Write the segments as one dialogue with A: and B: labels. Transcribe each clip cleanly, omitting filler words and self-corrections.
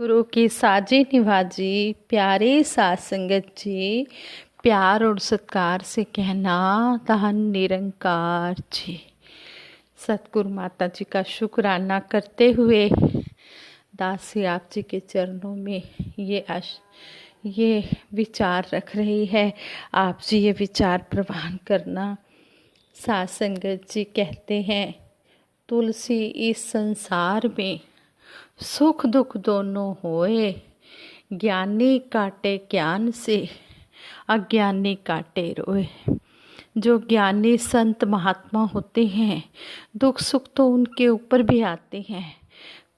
A: गुरु की साजी निवाजी प्यारे साथ संगत जी, प्यार और सत्कार से कहना धन निरंकार जी। सतगुरु माता जी का शुक्राना करते हुए दासी आप जी के चरणों में ये विचार रख रही है। आप जी ये विचार प्रवान करना। साथ संगत जी कहते हैं, तुलसी इस संसार में सुख दुख दोनों होए, ज्ञानी काटे ज्ञान से, अज्ञानी काटे रोए। जो ज्ञानी संत महात्मा होते हैं, दुख सुख तो उनके ऊपर भी आते हैं,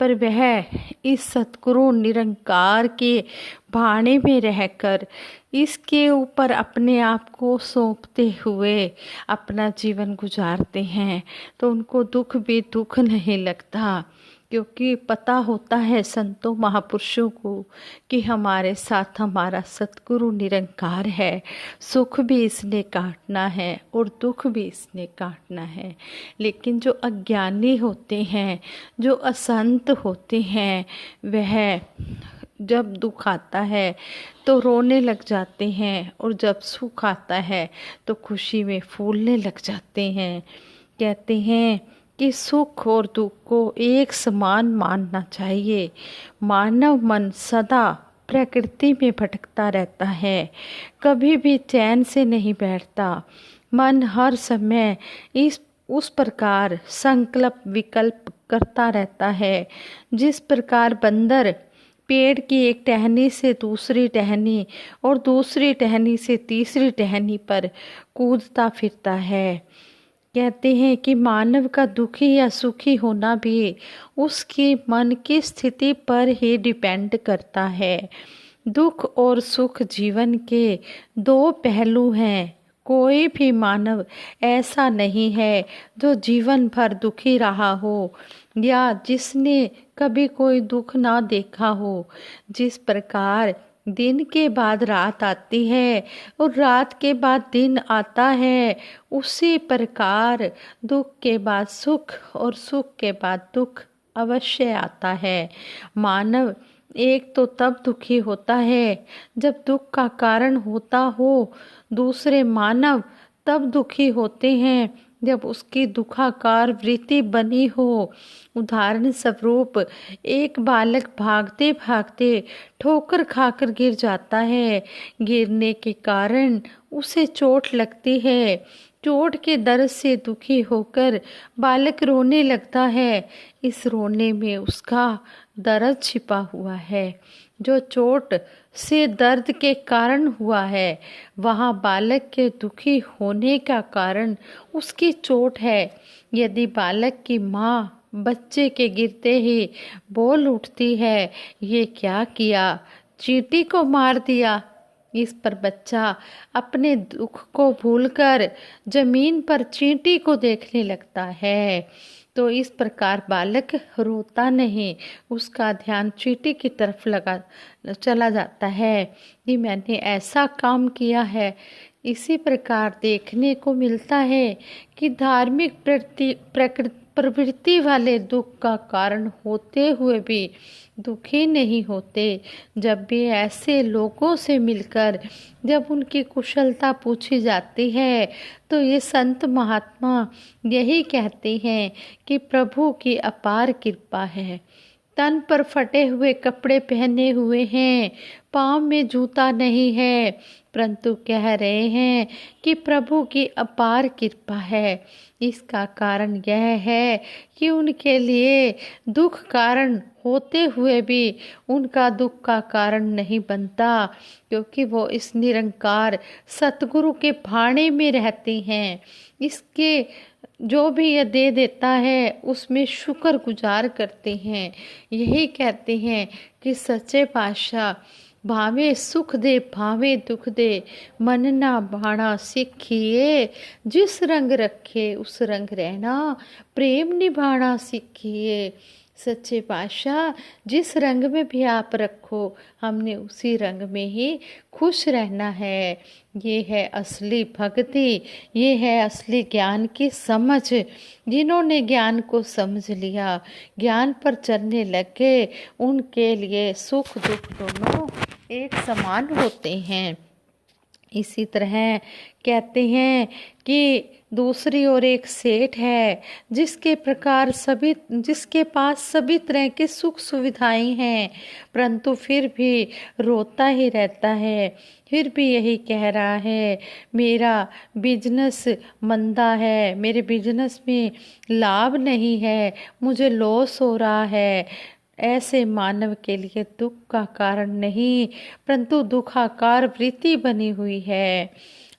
A: पर वह इस सतगुरु निरंकार के भाने में रहकर इसके ऊपर अपने आप को सौंपते हुए अपना जीवन गुजारते हैं, तो उनको दुख भी दुख नहीं लगता, क्योंकि पता होता है संतों महापुरुषों को कि हमारे साथ हमारा सतगुरु निरंकार है। सुख भी इसने काटना है और दुख भी इसने काटना है। लेकिन जो अज्ञानी होते हैं, जो असंत होते हैं, वह जब दुख आता है तो रोने लग जाते हैं, और जब सुख आता है तो खुशी में फूलने लग जाते हैं। कहते हैं कि सुख और दुख को एक समान मानना चाहिए। मानव मन सदा प्रकृति में भटकता रहता है, कभी भी चैन से नहीं बैठता। मन हर समय उस प्रकार संकल्प विकल्प करता रहता है, जिस प्रकार बंदर पेड़ की एक टहनी से दूसरी टहनी और दूसरी टहनी से तीसरी टहनी पर कूदता फिरता है। कहते हैं कि मानव का दुखी या सुखी होना भी उसकी मन की स्थिति पर ही डिपेंड करता है। दुख और सुख जीवन के दो पहलू हैं। कोई भी मानव ऐसा नहीं है जो जीवन भर दुखी रहा हो या जिसने कभी कोई दुख ना देखा हो। जिस प्रकार दिन के बाद रात आती है और रात के बाद दिन आता है, उसी प्रकार दुख के बाद सुख और सुख के बाद दुख अवश्य आता है। मानव एक तो तब दुखी होता है जब दुख का कारण होता हो, दूसरे मानव तब दुखी होते हैं जब उसकी दुखाकार वृत्ति बनी हो। उदाहरण स्वरूप एक बालक भागते भागते ठोकर खाकर गिर जाता है। गिरने के कारण उसे चोट लगती है। चोट के दर्द से दुखी होकर बालक रोने लगता है। इस रोने में उसका दर्द छिपा हुआ है, जो चोट से दर्द के कारण हुआ है। वहाँ बालक के दुखी होने का कारण उसकी चोट है। यदि बालक की माँ बच्चे के गिरते ही बोल उठती है, ये क्या किया, चींटी को मार दिया, इस पर बच्चा अपने दुख को भूलकर जमीन पर चींटी को देखने लगता है। तो इस प्रकार बालक रोता नहीं, उसका ध्यान चींटी की तरफ चला जाता है कि मैंने ऐसा काम किया है। इसी प्रकार देखने को मिलता है कि धार्मिक प्रवृत्ति वाले दुख का कारण होते हुए भी दुखी नहीं होते। जब भी ऐसे लोगों से मिलकर जब उनकी कुशलता पूछी जाती है, तो ये संत महात्मा यही कहते हैं कि प्रभु की अपार कृपा है। तन पर फटे हुए कपड़े पहने हुए हैं, पाँव में जूता नहीं है, परंतु कह रहे हैं कि प्रभु की अपार कृपा है। इसका कारण यह है कि उनके लिए दुख कारण होते हुए भी उनका दुख का कारण नहीं बनता, क्योंकि वो इस निरंकार सतगुरु के भाने में रहते हैं। इसके जो भी यह दे देता है उसमें शुक्र गुजार करते हैं। यही कहते हैं कि सच्चे पातशाह भावे सुख दे भावे दुख दे, मन ना भाना सीखिए, जिस रंग रखे उस रंग रहना, प्रेम निभाना सीखिए। सच्चे पातशाह, जिस रंग में भी आप रखो हमने उसी रंग में ही खुश रहना है। ये है असली भक्ति, ये है असली ज्ञान की समझ। जिन्होंने ज्ञान को समझ लिया, ज्ञान पर चलने लगे, उनके लिए सुख दुख दोनों एक समान होते हैं। इसी तरह कहते हैं कि दूसरी ओर एक सेठ है जिसके पास सभी तरह के सुख सुविधाएं हैं, परंतु फिर भी रोता ही रहता है। फिर भी यही कह रहा है, मेरा बिजनेस मंदा है, मेरे बिजनेस में लाभ नहीं है, मुझे लॉस हो रहा है। ऐसे मानव के लिए दुख का कारण नहीं, परंतु दुखाकार वृत्ति बनी हुई है।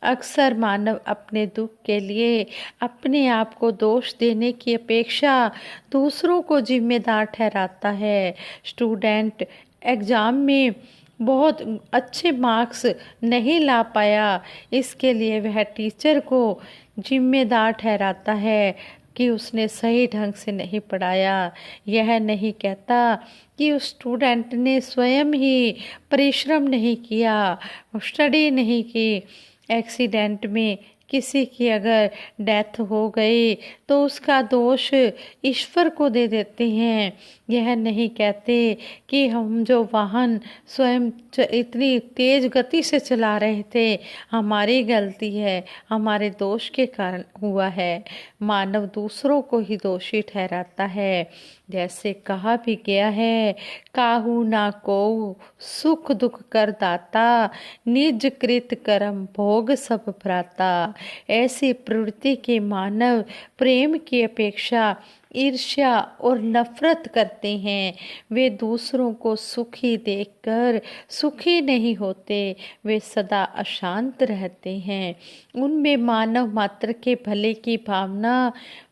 A: अक्सर मानव अपने दुख के लिए अपने आप को दोष देने की अपेक्षा दूसरों को जिम्मेदार ठहराता है। स्टूडेंट एग्जाम में बहुत अच्छे मार्क्स नहीं ला पाया, इसके लिए वह टीचर को जिम्मेदार ठहराता है कि उसने सही ढंग से नहीं पढ़ाया। यह नहीं कहता कि उस स्टूडेंट ने स्वयं ही परिश्रम नहीं किया, स्टडी नहीं की। एक्सीडेंट में किसी की अगर डेथ हो गई तो उसका दोष ईश्वर को दे देते हैं। यह नहीं कहते कि हम जो वाहन स्वयं इतनी तेज गति से चला रहे थे, हमारी गलती है, हमारे दोष के कारण हुआ है। मानव दूसरों को ही दोषी ठहराता है। जैसे कहा भी गया है, काहू ना को सुख दुख कर दाता, निज कृत कर्म भोग सब भ्राता। ऐसी प्रवृत्ति के मानव प्रेम की अपेक्षा ईर्ष्या और नफरत करते हैं। वे दूसरों को सुखी देखकर सुखी नहीं होते, वे सदा अशांत रहते हैं। उनमें मानव मात्र के भले की भावना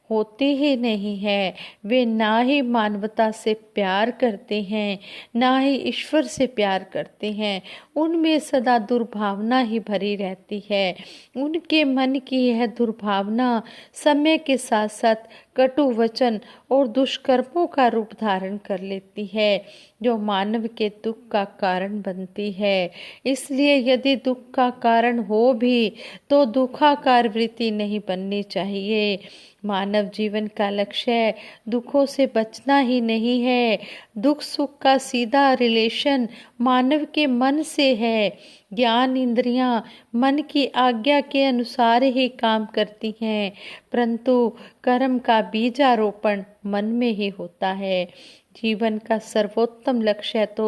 A: होती ही नहीं है। वे ना ही मानवता से प्यार करते हैं, ना ही ईश्वर से प्यार करते हैं। उनमें सदा दुर्भावना ही भरी रहती है। उनके मन की यह दुर्भावना समय के साथ साथ कटु वचन और दुष्कर्मों का रूप धारण कर लेती है, जो मानव के दुख का कारण बनती है। इसलिए यदि दुख का कारण हो भी तो दुखाकार वृत्ति नहीं बननी चाहिए। मानव जीवन का लक्ष्य दुखों से बचना ही नहीं है। दुख सुख का सीधा रिलेशन मानव के मन से है। ज्ञान इंद्रियां मन की आज्ञा के अनुसार ही काम करती हैं, परंतु कर्म का बीजारोपण मन में ही होता है। जीवन का सर्वोत्तम लक्ष्य तो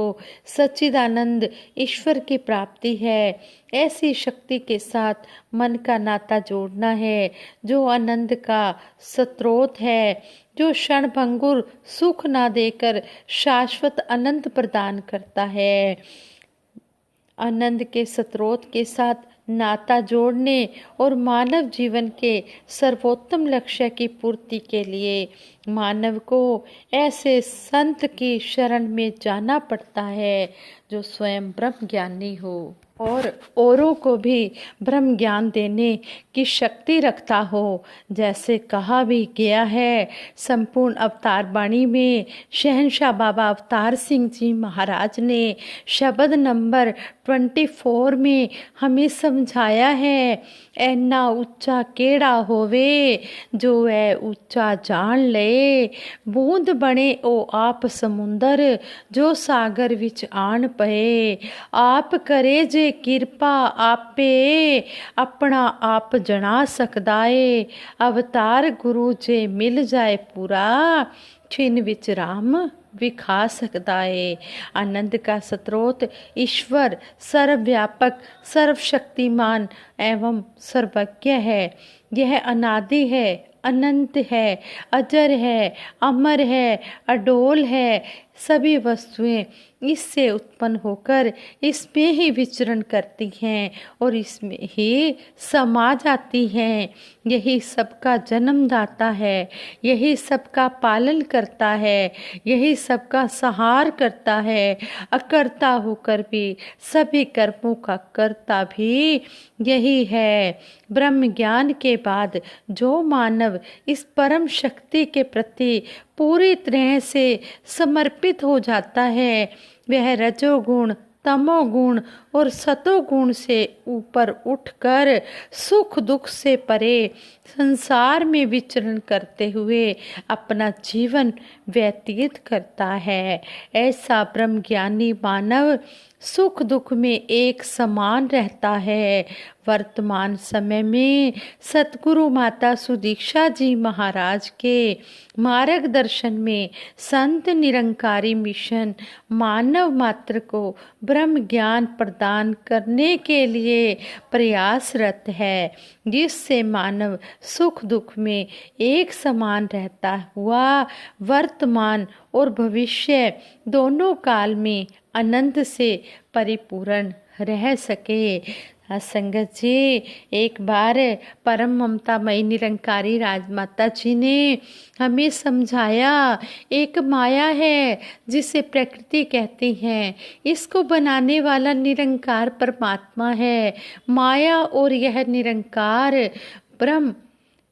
A: सच्चिदानंद ईश्वर की प्राप्ति है। ऐसी शक्ति के साथ मन का नाता जोड़ना है जो आनंद का स्रोत है, जो क्षणभंगुर सुख ना देकर शाश्वत आनंद प्रदान करता है। आनंद के स्रोत के साथ नाता जोड़ने और मानव जीवन के सर्वोत्तम लक्ष्य की पूर्ति के लिए मानव को ऐसे संत की शरण में जाना पड़ता है जो स्वयं ब्रह्म ज्ञानी हो और औरों को भी ब्रह्म ज्ञान देने की शक्ति रखता हो। जैसे कहा भी गया है, संपूर्ण अवतार वाणी में शहंशाह बाबा अवतार सिंह जी महाराज ने शब्द नंबर 24 में हमें समझाया है, ऐना ऊंचा केड़ा होवे जो ऐ ऊंचा जान ले, बूंद बने ओ आप समुंदर जो सागर विच आन पए, आप करे जे किरपा आपे अपना आप जना सकदा ए, अवतार गुरु जे मिल जाए पूरा छिन विच राम विखा सकता है। आनंद का स्रोत ईश्वर सर्वव्यापक सर्वशक्तिमान एवं सर्वज्ञ है। यह अनादि है, अनंत है, अजर है, अमर है, अडोल है। सभी वस्तुएं इससे उत्पन्न होकर इसमें ही विचरण करती हैं और इसमें ही समा जाती हैं। यही सबका जन्मदाता है, यही सबका पालन करता है, यही सबका सहार करता है। अकर्ता होकर भी सभी कर्मों का कर्ता भी यही है। ब्रह्म ज्ञान के बाद जो मानव मानव इस परम शक्ति के प्रति पूरी तरह से समर्पित हो जाता है, वह रजोगुण, तमोगुण और सतोगुण से ऊपर उठकर सुख दुख से परे संसार में विचरण करते हुए अपना जीवन व्यतीत करता है। ऐसा ब्रह्म ज्ञानी मानव सुख दुख में एक समान रहता है। वर्तमान समय में सतगुरु माता सुदीक्षा जी महाराज के मार्गदर्शन में संत निरंकारी मिशन मानव मात्र को ब्रह्म ज्ञान प्रदान करने के लिए प्रयासरत है, जिससे मानव सुख दुख में एक समान रहता हुआ वर्तमान और भविष्य दोनों काल में आनंद से परिपूर्ण रह सके। संगत जी, एक बार परम ममतामयी निरंकारी राजमाता जी ने हमें समझाया, एक माया है जिसे प्रकृति कहती हैं, इसको बनाने वाला निरंकार परमात्मा है। माया और यह निरंकार ब्रह्म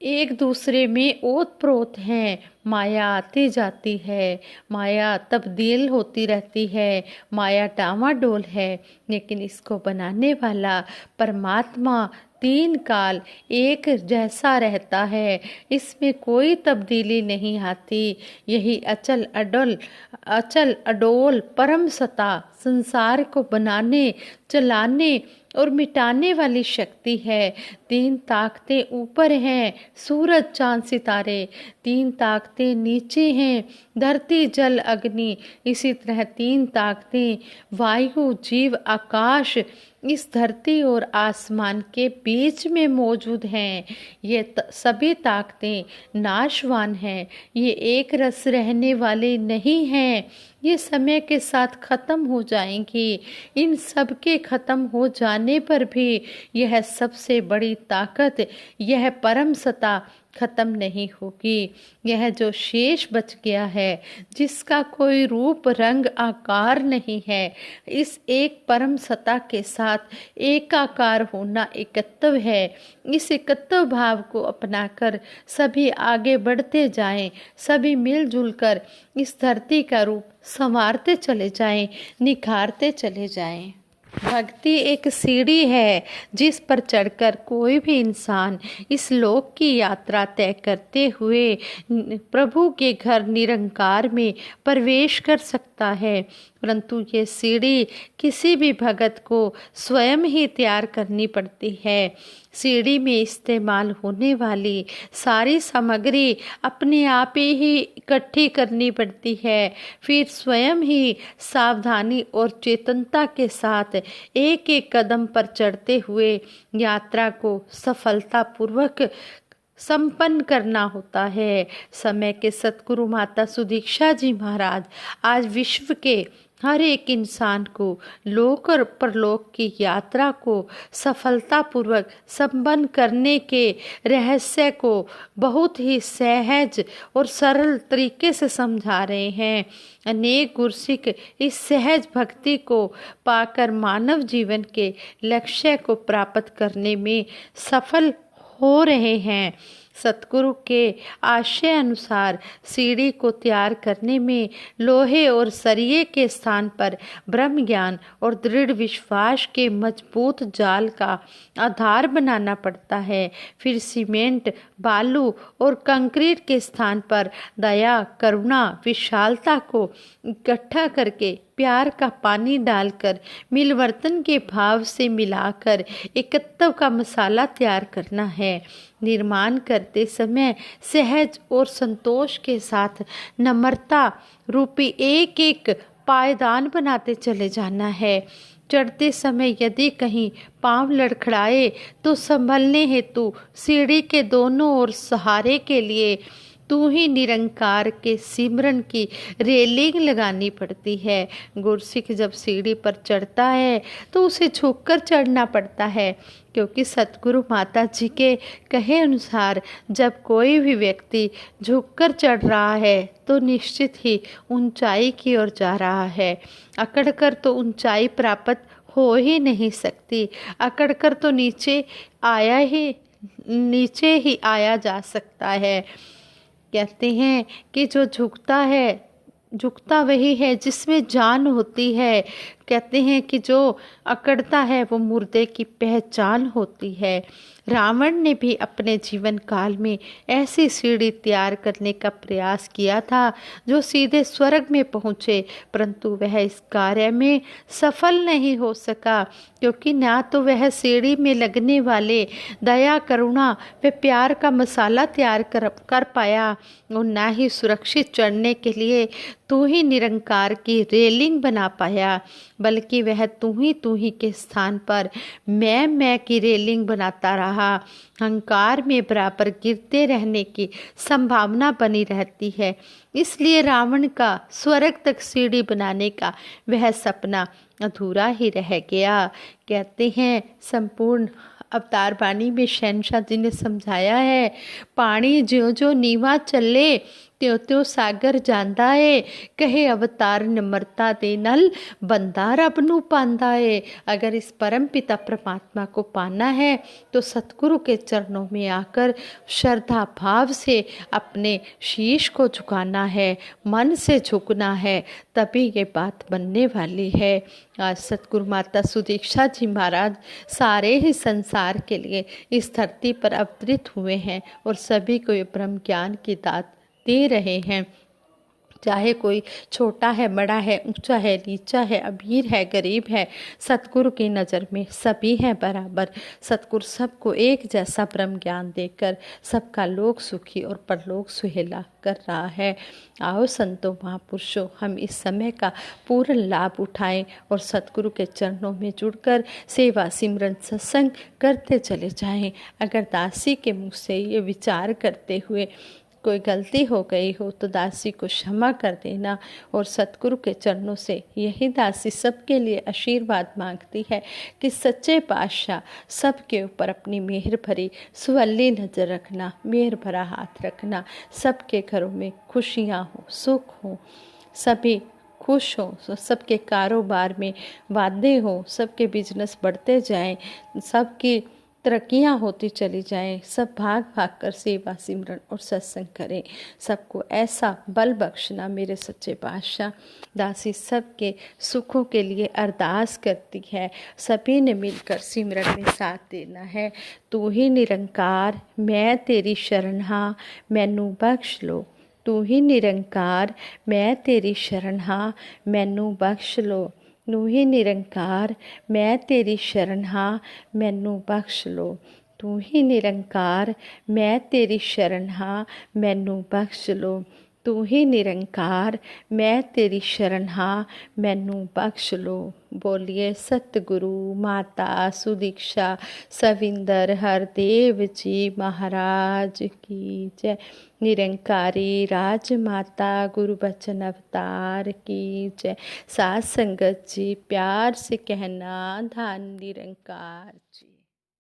A: एक दूसरे में ओतप्रोत हैं। माया आती जाती है, माया तब्दील होती रहती है, माया डामाडोल है, लेकिन इसको बनाने वाला परमात्मा तीन काल एक जैसा रहता है, इसमें कोई तब्दीली नहीं आती। यही अचल अडोल परम सत्ता संसार को बनाने, चलाने और मिटाने वाली शक्ति है। तीन ताकतें ऊपर हैं, सूरज चांद सितारे, तीन ताकतें नीचे हैं, धरती जल अग्नि। इसी तरह तीन ताकतें वायु जीव आकाश इस धरती और आसमान के बीच में मौजूद हैं। ये सभी ताकतें नाशवान हैं, ये एक रस रहने वाली नहीं हैं, ये समय के साथ खत्म हो जाएंगी। इन सब के खत्म हो जाने पर भी यह सबसे बड़ी ताकत, यह परम सत्ता खत्म नहीं होगी। यह जो शेष बच गया है, जिसका कोई रूप रंग आकार नहीं है, इस एक परम सत्ता के साथ एकाकार होना एकत्व है। इस एकत्व भाव को अपनाकर सभी आगे बढ़ते जाएं, सभी मिलजुल कर इस धरती का रूप संवारते चले जाएं, निखारते चले जाएं। भक्ति एक सीढ़ी है जिस पर चढ़कर कोई भी इंसान इस लोक की यात्रा तय करते हुए प्रभु के घर निरंकार में प्रवेश कर सकता है। परंतु ये सीढ़ी किसी भी भगत को स्वयं ही तैयार करनी पड़ती है। सीढ़ी में इस्तेमाल होने वाली सारी सामग्री अपने आप ही इकट्ठी करनी पड़ती है। फिर स्वयं ही सावधानी और चेतनता के साथ एक एक कदम पर चढ़ते हुए यात्रा को सफलतापूर्वक संपन्न करना होता है। समय के सतगुरु माता सुदीक्षा जी महाराज आज विश्व के हर एक इंसान को लोक और परलोक की यात्रा को सफलतापूर्वक संपन्न करने के रहस्य को बहुत ही सहज और सरल तरीके से समझा रहे हैं। अनेक गुरसिक इस सहज भक्ति को पाकर मानव जीवन के लक्ष्य को प्राप्त करने में सफल हो रहे हैं। सतगुरु के आशय अनुसार सीढ़ी को तैयार करने में लोहे और सरिये के स्थान पर ब्रह्म ज्ञान और दृढ़ विश्वास के मजबूत जाल का आधार बनाना पड़ता है। फिर सीमेंट, बालू और कंक्रीट के स्थान पर दया, करुणा, विशालता को इकट्ठा करके प्यार का पानी डालकर मिलवर्तन के भाव से मिलाकर एकत्व का मसाला तैयार करना है। निर्माण करते समय सहज और संतोष के साथ नम्रता रूपी एक एक पायदान बनाते चले जाना है। चढ़ते समय यदि कहीं पांव लड़खड़ाए तो संभलने हेतु सीढ़ी के दोनों ओर सहारे के लिए तू ही निरंकार के सिमरन की रेलिंग लगानी पड़ती है। गुरसिख जब सीढ़ी पर चढ़ता है तो उसे झुककर चढ़ना पड़ता है, क्योंकि सतगुरु माता जी के कहे अनुसार जब कोई भी व्यक्ति झुककर चढ़ रहा है तो निश्चित ही ऊंचाई की ओर जा रहा है। अकड़कर तो ऊंचाई प्राप्त हो ही नहीं सकती, अकड़कर तो नीचे आया ही नीचे ही आया जा सकता है। कहते हैं कि जो झुकता वही है जिसमें जान होती है। कहते हैं कि जो अकड़ता है वो मुर्दे की पहचान होती है। रावण ने भी अपने जीवन काल में ऐसी सीढ़ी तैयार करने का प्रयास किया था जो सीधे स्वर्ग में पहुँचे, परंतु वह इस कार्य में सफल नहीं हो सका, क्योंकि ना तो वह सीढ़ी में लगने वाले दया, करुणा व प्यार का मसाला तैयार कर पाया और ना ही सुरक्षित चढ़ने के लिए तू ही निरंकार की रेलिंग बना पाया, बल्कि वह तू ही के स्थान पर मैं की रेलिंग बनाता रहा। अहंकार में बराबर गिरते रहने की संभावना बनी रहती है। इसलिए रावण का स्वर्ग तक सीढ़ी बनाने का वह सपना अधूरा ही रह गया। कहते हैं संपूर्ण अवतार बानी में शहनशाह जी ने समझाया है, पानी ज्यों ज्यों नीवा चले त्यों त्यों सागर जांदा है, कहे अवतार निमरता दे नल बंदा रब नू पांदा है। अगर इस परम पिता परमात्मा को पाना है तो सतगुरु के चरणों में आकर श्रद्धा भाव से अपने शीश को झुकाना है, मन से झुकना है, तभी ये बात बनने वाली है। आज सतगुरु माता सुदीक्षा जी महाराज सारे ही संसार के लिए इस धरती पर अवतरित हुए हैं और सभी को ये ब्रह्म ज्ञान की दात दे रहे हैं। चाहे कोई छोटा है, बड़ा है, ऊंचा है, नीचा है, अमीर है, गरीब है, सतगुरु की नज़र में सभी हैं बराबर। सतगुरु सबको एक जैसा ब्रह्म ज्ञान देकर सबका लोक सुखी और परलोक सुहेला कर रहा है। आओ संतों महापुरुषों, हम इस समय का पूर्ण लाभ उठाएं और सतगुरु के चरणों में जुड़कर सेवा सिमरन सत्संग करते चले जाएं। अगर दासी के मुँह से ये विचार करते हुए कोई गलती हो गई हो तो दासी को क्षमा कर देना और सतगुरु के चरणों से यही दासी सबके लिए आशीर्वाद मांगती है कि सच्चे पातशाह सबके ऊपर अपनी मेहर भरी सुवल्ली नज़र रखना, मेहर भरा हाथ रखना, सबके घरों में खुशियाँ हो, सुख हो, सभी खुश हो, सबके कारोबार में वाधे हो, सबके बिजनेस बढ़ते जाएं, सबकी तरक्कियाँ होती चली जाएं, सब भाग भाग कर सेवा सिमरन और सत्संग करें। सबको ऐसा बल बख्शना मेरे सच्चे पातशाह। दासी सबके सुखों के लिए अरदास करती है, सभी ने मिलकर सिमरन में साथ देना है। तू ही निरंकार मैं तेरी शरण हाँ, मैनू बख्श लो। तू ही निरंकार मैं तेरी शरण हाँ, मैनू बख्श लो। तू ही निरंकार मैं तेरी शरण हाँ, मैनू बख्श लो। तू ही निरंकार मैं तेरी शरण हाँ, मैनू बख्श लो। तू ही निरंकार मैं तेरी शरण हाँ, मैनू बख्श लो। बोलिए सतगुरु माता सुदीक्षा सविंदर हरदेव जी महाराज की जय। निरंकारी राजमाता गुरु बचन अवतार की जय। साथ संगत जी प्यार से कहना धन निरंकार जी।